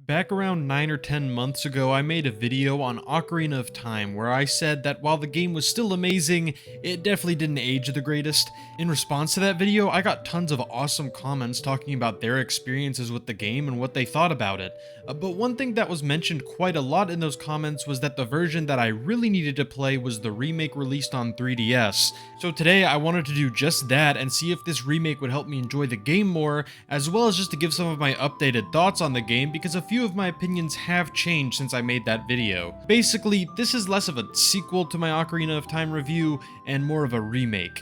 Back around 9 or 10 months ago, I made a video on Ocarina of Time where I said that while the game was still amazing, it definitely didn't age the greatest. In response to that video, I got tons of awesome comments talking about their experiences with the game and what they thought about it. But one thing that was mentioned quite a lot in those comments was that the version that I really needed to play was the remake released on 3DS. So today I wanted to do just that and see if this remake would help me enjoy the game more, as well as just to give some of my updated thoughts on the game because a few of my opinions have changed since I made that video. Basically, this is less of a sequel to my Ocarina of Time review and more of a remake.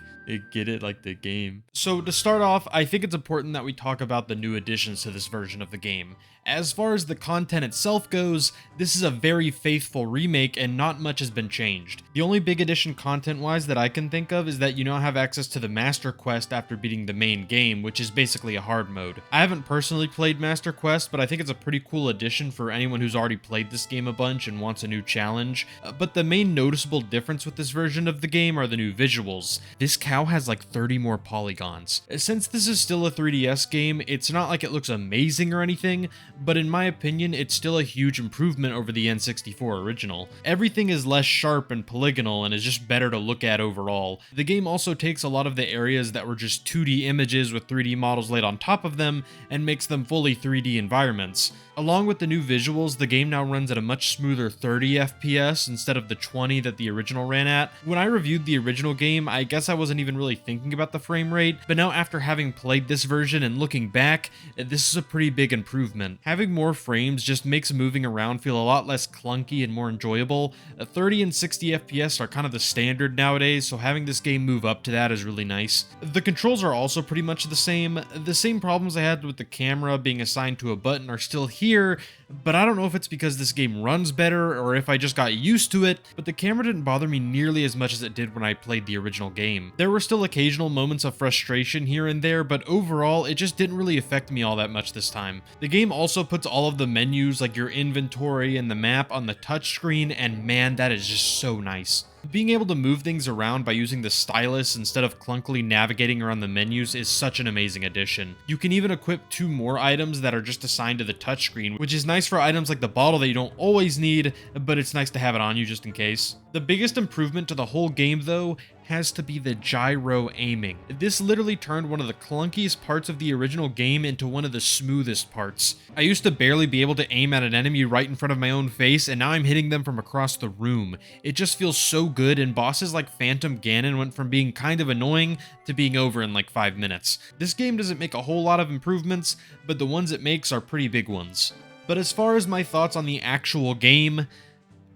Get it, like the game. So to start off, I think it's important that we talk about the new additions to this version of the game. As far as the content itself goes, this is a very faithful remake and not much has been changed. The only big addition content-wise that I can think of is that you now have access to the Master Quest after beating the main game, which is basically a hard mode. I haven't personally played Master Quest, but I think it's a pretty cool addition for anyone who's already played this game a bunch and wants a new challenge. But the main noticeable difference with this version of the game are the new visuals. This cow has like 30 more polygons. Since this is still a 3DS game, it's not like it looks amazing or anything, but in my opinion, it's still a huge improvement over the N64 original. Everything is less sharp and polygonal and is just better to look at overall. The game also takes a lot of the areas that were just 2D images with 3D models laid on top of them and makes them fully 3D environments. Along with the new visuals, the game now runs at a much smoother 30 FPS instead of the 20 that the original ran at. When I reviewed the original game, I guess I wasn't even really thinking about the frame rate, but now after having played this version and looking back, this is a pretty big improvement. Having more frames just makes moving around feel a lot less clunky and more enjoyable. 30 and 60 FPS are kind of the standard nowadays, so having this game move up to that is really nice. The controls are also pretty much the same. The same problems I had with the camera being assigned to a button are still here, but I don't know if it's because this game runs better or if I just got used to it, but the camera didn't bother me nearly as much as it did when I played the original game. There were still occasional moments of frustration here and there, but overall, it just didn't really affect me all that much this time. The game also puts all of the menus like your inventory and the map on the touchscreen, and man, that is just so nice. Being able to move things around by using the stylus instead of clunkily navigating around the menus is such an amazing addition. You can even equip 2 more items that are just assigned to the touchscreen, which is nice for items like the bottle that you don't always need, but it's nice to have it on you just in case. The biggest improvement to the whole game, though, has to be the gyro aiming. This literally turned one of the clunkiest parts of the original game into one of the smoothest parts. I used to barely be able to aim at an enemy right in front of my own face, and now I'm hitting them from across the room. It just feels so good, and bosses like Phantom Ganon went from being kind of annoying to being over in like 5 minutes. This game doesn't make a whole lot of improvements, but the ones it makes are pretty big ones. But as far as my thoughts on the actual game,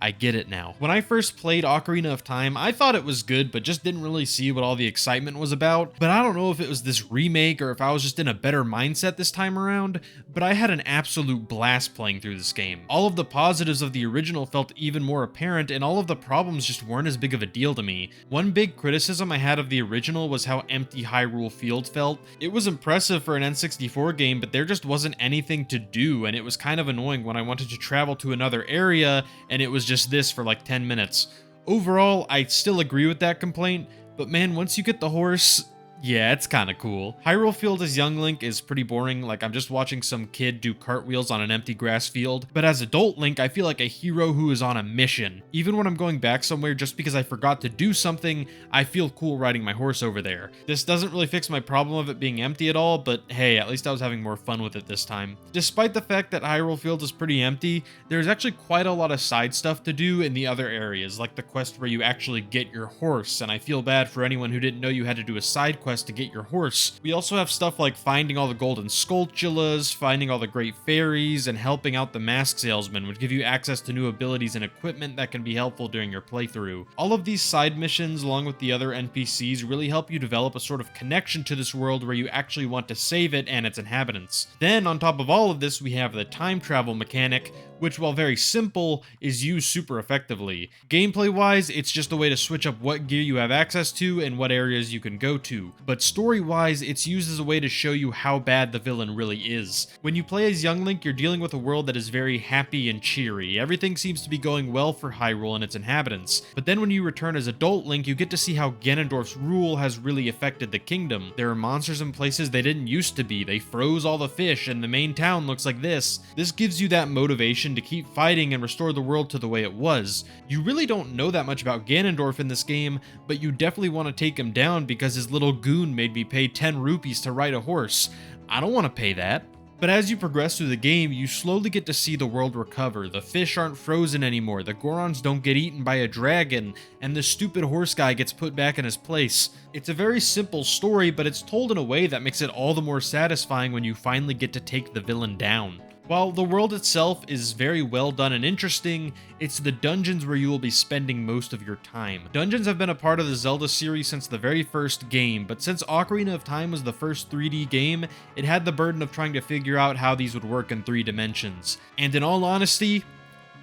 I get it now. When I first played Ocarina of Time, I thought it was good, but just didn't really see what all the excitement was about. But I don't know if it was this remake or if I was just in a better mindset this time around, but I had an absolute blast playing through this game. All of the positives of the original felt even more apparent, and all of the problems just weren't as big of a deal to me. One big criticism I had of the original was how empty Hyrule Field felt. It was impressive for an N64 game, but there just wasn't anything to do, and it was kind of annoying when I wanted to travel to another area, and it was just this for like 10 minutes. Overall, I still agree with that complaint, but man, once you get the horse, yeah, it's kinda cool. Hyrule Field as young Link is pretty boring, like I'm just watching some kid do cartwheels on an empty grass field, but as adult Link, I feel like a hero who is on a mission. Even when I'm going back somewhere just because I forgot to do something, I feel cool riding my horse over there. This doesn't really fix my problem of it being empty at all, but hey, at least I was having more fun with it this time. Despite the fact that Hyrule Field is pretty empty, there's actually quite a lot of side stuff to do in the other areas, like the quest where you actually get your horse, and I feel bad for anyone who didn't know you had to do a side quest to get your horse. We also have stuff like finding all the golden Skulltulas, finding all the great fairies, and helping out the mask salesman, which give you access to new abilities and equipment that can be helpful during your playthrough. All of these side missions, along with the other NPCs, really help you develop a sort of connection to this world where you actually want to save it and its inhabitants. Then, on top of all of this, we have the time travel mechanic, which, while very simple, is used super effectively. Gameplay-wise, it's just a way to switch up what gear you have access to and what areas you can go to. but story-wise, it's used as a way to show you how bad the villain really is. When you play as young Link, you're dealing with a world that is very happy and cheery. Everything seems to be going well for Hyrule and its inhabitants. But then when you return as adult Link, you get to see how Ganondorf's rule has really affected the kingdom. There are monsters in places they didn't used to be. They froze all the fish, and the main town looks like this. This gives you that motivation to keep fighting and restore the world to the way it was. You really don't know that much about Ganondorf in this game, but you definitely want to take him down because his little goon made me pay 10 rupees to ride a horse. I don't want to pay that. But as you progress through the game, you slowly get to see the world recover. The fish aren't frozen anymore, the Gorons don't get eaten by a dragon, and the stupid horse guy gets put back in his place. It's a very simple story, but it's told in a way that makes it all the more satisfying when you finally get to take the villain down. While the world itself is very well done and interesting, it's the dungeons where you will be spending most of your time. Dungeons have been a part of the Zelda series since the very first game, but since Ocarina of Time was the first 3D game, it had the burden of trying to figure out how these would work in 3 dimensions. And in all honesty,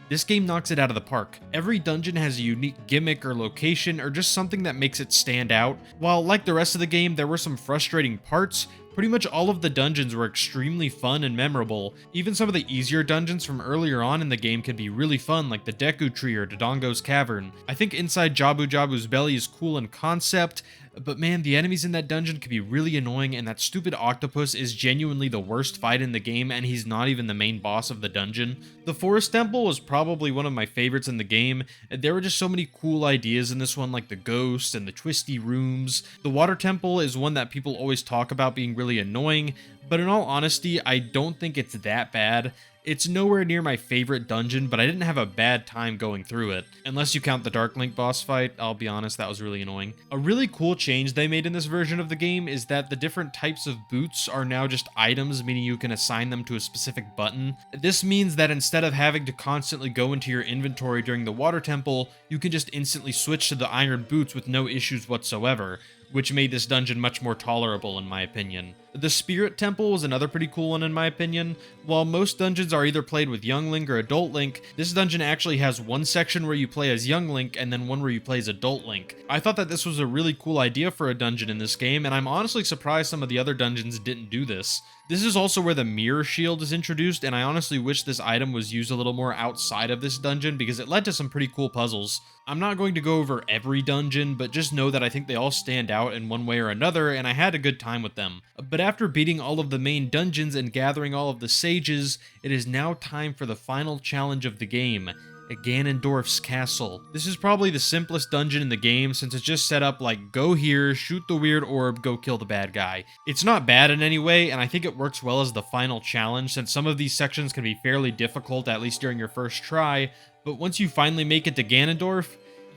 this game knocks it out of the park. Every dungeon has a unique gimmick or location or just something that makes it stand out. While like the rest of the game, there were some frustrating parts, pretty much all of the dungeons were extremely fun and memorable. Even some of the easier dungeons from earlier on in the game can be really fun, like the Deku Tree or Dodongo's Cavern. I think inside Jabu Jabu's belly is cool in concept, but man, the enemies in that dungeon can be really annoying, and that stupid octopus is genuinely the worst fight in the game, and he's not even the main boss of the dungeon. The Forest Temple was probably one of my favorites in the game. There were just so many cool ideas in this one, like the ghosts and the twisty rooms. The Water Temple is one that people always talk about being really annoying, but in all honesty, I don't think it's that bad. It's nowhere near my favorite dungeon, but I didn't have a bad time going through it. Unless you count the Dark Link boss fight, I'll be honest, that was really annoying. A really cool change they made in this version of the game is that the different types of boots are now just items, meaning you can assign them to a specific button. This means that instead of having to constantly go into your inventory during the Water Temple, you can just instantly switch to the iron boots with no issues whatsoever, which made this dungeon much more tolerable in my opinion. The Spirit Temple was another pretty cool one in my opinion. While most dungeons are either played with Young Link or Adult Link, this dungeon actually has one section where you play as Young Link and then one where you play as Adult Link. I thought that this was a really cool idea for a dungeon in this game, and I'm honestly surprised some of the other dungeons didn't do this. This is also where the Mirror Shield is introduced, and I honestly wish this item was used a little more outside of this dungeon because it led to some pretty cool puzzles. I'm not going to go over every dungeon, but just know that I think they all stand out in one way or another, and I had a good time with them. But after beating all of the main dungeons and gathering all of the sages, it is now time for the final challenge of the game, Ganondorf's Castle. This is probably the simplest dungeon in the game since it's just set up like go here, shoot the weird orb, go kill the bad guy. It's not bad in any way, and I think it works well as the final challenge since some of these sections can be fairly difficult, at least during your first try, but once you finally make it to Ganondorf,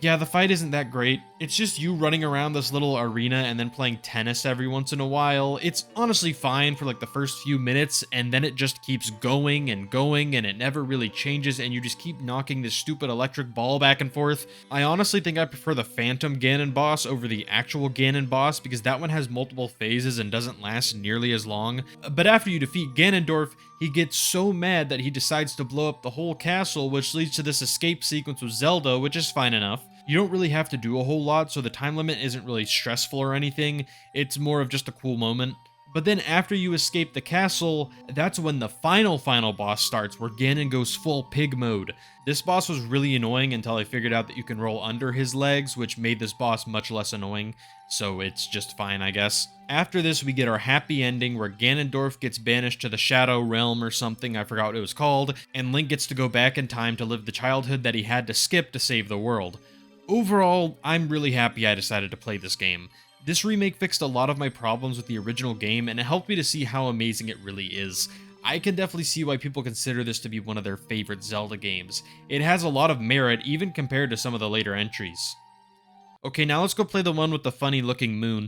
yeah, the fight isn't that great. It's just you running around this little arena and then playing tennis every once in a while. It's honestly fine for like the first few minutes, and then it just keeps going, and it never really changes, and you just keep knocking this stupid electric ball back and forth. I honestly think I prefer the Phantom Ganon boss over the actual Ganon boss because that one has multiple phases and doesn't last nearly as long. But after you defeat Ganondorf, he gets so mad that he decides to blow up the whole castle, which leads to this escape sequence with Zelda, which is fine enough. You don't really have to do a whole lot, so the time limit isn't really stressful or anything. It's more of just a cool moment. But then after you escape the castle, that's when the final boss starts, where Ganon goes full pig mode. This boss was really annoying until I figured out that you can roll under his legs, which made this boss much less annoying, so it's just fine, I guess. After this, we get our happy ending where Ganondorf gets banished to the Shadow Realm or something, I forgot what it was called, and Link gets to go back in time to live the childhood that he had to skip to save the world. Overall, I'm really happy I decided to play this game. This remake fixed a lot of my problems with the original game, and it helped me to see how amazing it really is. I can definitely see why people consider this to be one of their favorite Zelda games. It has a lot of merit, even compared to some of the later entries. Okay, now let's go play the one with the funny looking moon.